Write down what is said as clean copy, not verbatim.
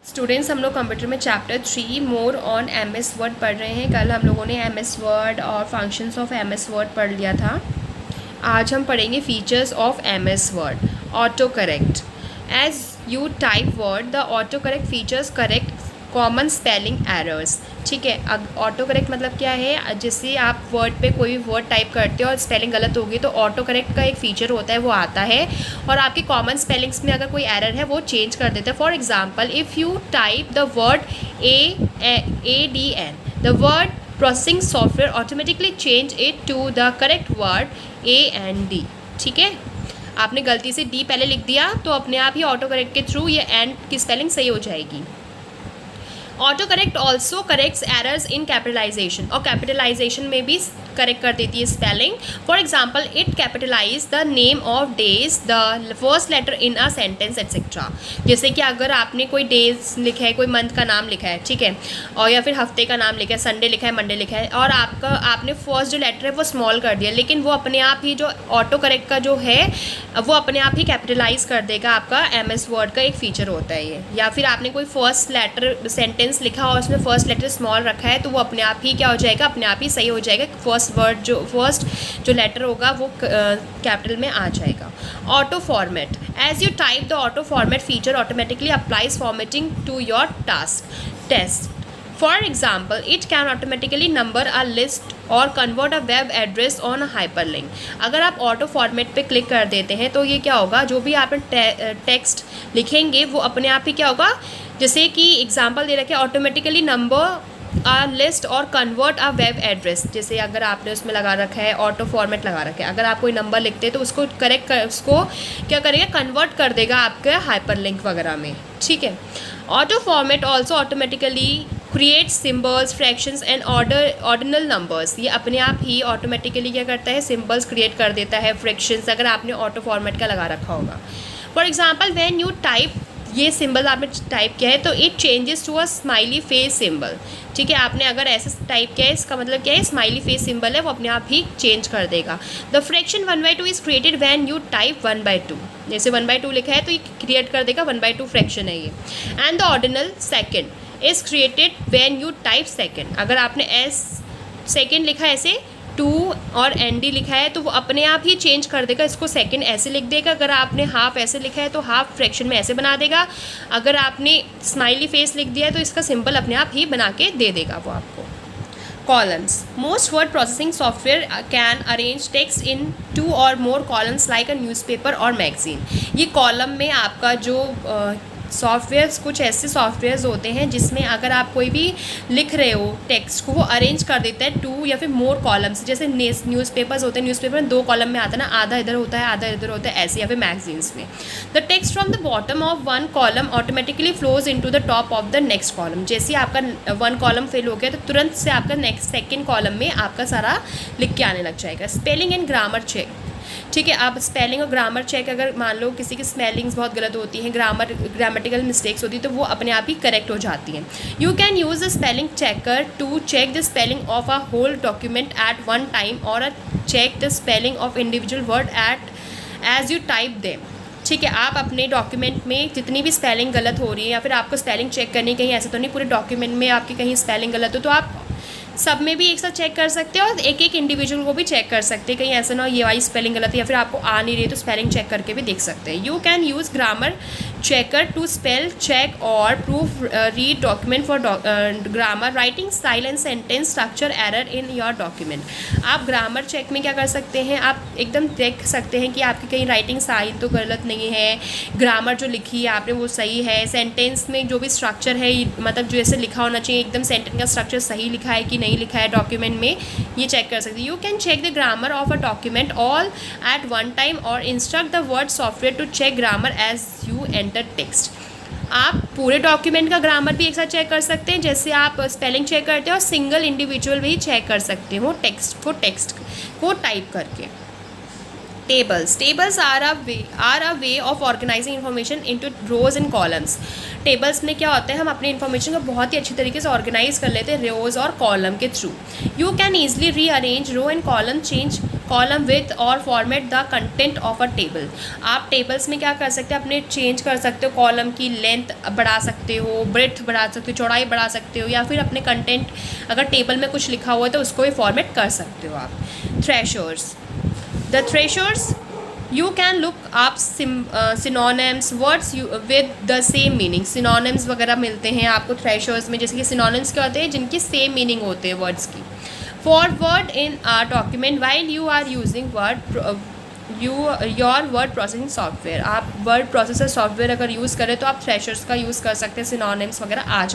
Students, हम लोग computer में chapter 3 more on MS word पढ़ रहे हैं। कल हम लोगों ने एमएस वर्ड और फंक्शंस ऑफ एमएस वर्ड पढ़ लिया था। आज हम पढ़ेंगे features of MS word. Auto correct, as you type word the auto correct features correct common spelling errors. ठीक है, अब ऑटो करेक्ट मतलब क्या है, जैसे आप वर्ड पे कोई भी वर्ड टाइप करते हो और स्पेलिंग गलत होगी तो ऑटो करेक्ट का एक फ़ीचर होता है, वो आता है और आपकी कॉमन स्पेलिंग्स में अगर कोई एरर है वो चेंज कर देता है। For example, if you type the word ADN, the word processing software automatically change it to the correct word AND। ठीक है, आपने गलती से D पहले लिख दिया तो अपने आप ही ऑटो करेक्ट के थ्रू ये एंड की स्पेलिंग सही हो जाएगी। Auto correct also corrects errors in capitalization, और कैपिटलाइजेशन में भी करेक्ट कर देती है spelling. For example, it capitalize the name of days the first letter in a sentence etcetera. जैसे कि अगर आपने कोई डेज लिखा है, कोई मंथ का नाम लिखा है, ठीक है, और या फिर हफ्ते का नाम लिखा है, संडे लिखा है, मंडे लिखा है, और आपने फर्स्ट जो लेटर है वो स्मॉल कर दिया, लेकिन वो अपने आप ही जो ऑटो करेक्ट का जो है वो अपने आप ही कैपिटलाइज कर देगा। आपका एमएस वर्ड का एक फ़ीचर होता है ये। या फिर आपने कोई फर्स्ट लेटर सेंटेंस लिखा और उसमें फर्स्ट लेटर स्मॉल रखा है तो वो अपने आप ही क्या हो जाएगा, अपने आप ही सही हो जाएगा। फर्स्ट जो लेटर होगा वो कैपिटल में आ जाएगा। Auto format, as you type the auto format feature automatically applies formatting to your text. For example, it can automatically number a list और convert a web address on a hyperlink. अगर आप auto format पे click कर देते हैं तो ये क्या होगा, जो भी आप टेक्स्ट लिखेंगे वो अपने आप ही क्या होगा, जैसे कि एग्जाम्पल दे रखे ऑटोमेटिकली नंबर अ लिस्ट और कन्वर्ट अ वेब एड्रेस। जैसे अगर आपने उसमें लगा रखा है ऑटो फॉर्मेट लगा रखा है, अगर आप कोई नंबर लिखते हैं तो उसको उसको क्या करेगा, कन्वर्ट कर देगा आपके हाइपरलिंक वगैरह में। ठीक है, auto format also automatically create symbols, fractions and ordinal numbers. ये अपने आप ही ऑटोमेटिकली क्या करता है, सिम्बल्स क्रिएट कर देता है, फ्रैक्शंस, अगर आपने ऑटो फॉर्मेट का लगा रखा होगा। For example, when you type, ये सिंबल आपने टाइप किया है तो it changes to a smiley face symbol. ठीक है, आपने अगर ऐसे टाइप किया है, इसका मतलब क्या है, स्माइली फेस सिंबल है, वो अपने आप ही चेंज कर देगा। The fraction 1/2 is created when you type 1/2। जैसे 1/2 लिखा है तो ये क्रिएट कर देगा 1/2 फ्रैक्शन है ये। And the ordinal second is created when you type second. अगर आपने सेकेंड लिखा है ऐसे 2 और ND लिखा है तो वो अपने आप ही चेंज कर देगा, इसको सेकंड ऐसे लिख देगा। अगर आपने हाफ ऐसे लिखा है तो हाफ फ्रैक्शन में ऐसे बना देगा। अगर आपने स्माइली फेस लिख दिया है तो इसका सिंबल अपने आप ही बना के दे देगा वो आपको। Columns, most word processing software can arrange text in 2 और मोर कॉलम्स लाइक अ न्यूज़पेपर और मैगजीन। ये कॉलम में आपका जो सॉफ्टवेयर्स, कुछ ऐसे सॉफ्टवेयर्स होते हैं जिसमें अगर आप कोई भी लिख रहे हो टेक्स्ट को, वो अरेंज कर देता है 2 या फिर मोर कॉलम्स। जैसे न्यूज़पेपर्स होते हैं, न्यूज़पेपर में 2 कॉलम में आता है ना, आधा इधर होता है आधा इधर होता है, ऐसे। या फिर मैगजीन्स में the text from the bottom of 1 column automatically flows into the top of the next column. जैसे आपका 1 कॉलम फिल हो गया तो तुरंत से आपका नेक्स्ट सेकेंड कॉलम में आपका सारा लिख के आने लग जाएगा। स्पेलिंग एंड ग्रामर चेक, ठीक है, आप स्पेलिंग और ग्रामर चेक, अगर मान लो किसी की स्पेलिंग्स बहुत गलत होती हैं, ग्रामेटिकल मिस्टेक्स होती है तो वो अपने आप ही करेक्ट हो जाती हैं। You can use the spelling checker to check the spelling of a whole document at one time और check the spelling of individual word as you type them. ठीक है, आप अपने डॉक्यूमेंट में जितनी भी स्पेलिंग गलत हो रही है या फिर आपको स्पेलिंग चेक करनी, कहीं ऐसा तो नहीं पूरे डॉक्यूमेंट में आपकी कहीं स्पेलिंग गलत हो तो आप सब में भी एक साथ चेक कर सकते हो और एक एक इंडिविजुअल को भी चेक कर सकते हैं, कहीं ऐसा ना हो ये वाली स्पेलिंग गलत है या फिर आपको आ नहीं रही है तो स्पेलिंग चेक करके भी देख सकते हैं। You can use grammar checker to spell check और proofread document for grammar writing style and sentence structure error in your document. आप ग्रामर चेक में क्या कर सकते हैं, आप एकदम देख सकते हैं कि आपकी कहीं राइटिंग स्टाइल तो गलत नहीं है, ग्रामर जो लिखी है आपने वो सही है, सेंटेंस में जो भी स्ट्रक्चर है मतलब जैसे लिखा होना चाहिए एकदम सेंटेंस का स्ट्रक्चर सही लिखा है कि नहीं लिखा है डॉक्यूमेंट में, ये चेक कर सकते हैं। You can check the grammar of a document all at one time और instruct the word software to check grammar as you enter text. आप पूरे डॉक्यूमेंट का ग्रामर भी एक साथ चेक कर सकते हैं, जैसे आप स्पेलिंग चेक करते हो और सिंगल इंडिविजुअल भी चेक कर सकते हो टेक्स्ट को टाइप करके। Tables are a way of organizing information into rows and columns. Tables में क्या होता है, हम अपनी इन्फॉर्मेशन को बहुत ही अच्छी तरीके से ऑर्गेनाइज कर लेते हैं रोज़ और कॉलम के through. You can easily rearrange row and column, change column with और format the content of a table. आप टेबल्स में क्या कर सकते हैं, अपने चेंज कर सकते हो, कॉलम की लेंथ बढ़ा सकते हो, ब्रेड्थ बढ़ा सकते हो, चौड़ाई बढ़ा सकते हो, या फिर अपने कंटेंट अगर टेबल में कुछ लिखा हुआ है तो उसको भी फॉर्मेट कर सकते हो आप. Threshers. The threshers, you can look up synonyms words with the same meaning. synonyms वगैरह मिलते हैं आपको थ्रेशर्स में, जैसे कि synonyms क्या होते हैं, जिनकी सेम मीनिंग होते हैं वर्ड्स की. for word in a document while you are using your word processing software. आप वर्ड प्रोसेसर सॉफ्टवेयर अगर यूज़ करें तो आप थ्रेशर्स का यूज़ कर सकते हैं, synonyms वगैरह आ जाते हैं.